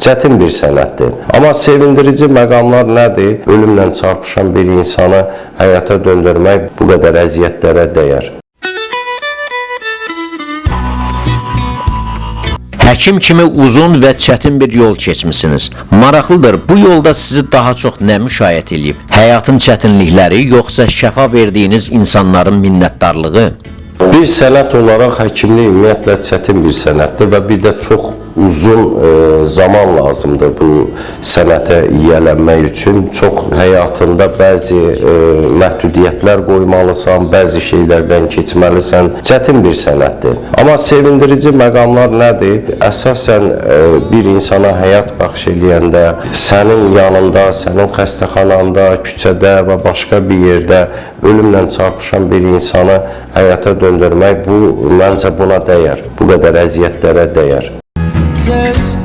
çətin bir sənətdir. Amma sevindirici məqamlar nədir? Ölümlə çarpışan bir insanı həyata döndürmək bu qədər əziyyətlərə dəyər. Həkim kimi uzun və çətin bir yol keçmisiniz. Maraqlıdır, bu yolda sizi daha çox nə müşayiət edib? Həyatın çətinlikləri, yoxsa şəfa verdiyiniz insanların minnətdarlığı? Bir sənət olaraq həkimlik ümumiyyətlə çətin bir sənətdir və bir də çox uzun zaman lazımdır bu sənətə yiyələnmək üçün. Çox həyatında bəzi məhdudiyyətlər qoymalısan, bəzi şeylərdən keçməlisən. Çətin bir sənətdir. Amma sevindirici məqamlar nədir? Əsasən bir insana həyat bəxş eləyəndə, sənin yanında, sənin xəstəxananda, küçədə və başqa bir yerdə ölümlə çarpışan bir insanı həyata döndürmək, bu məncə buna dəyər. Bu qədər əziyyətlərə dəyər. Says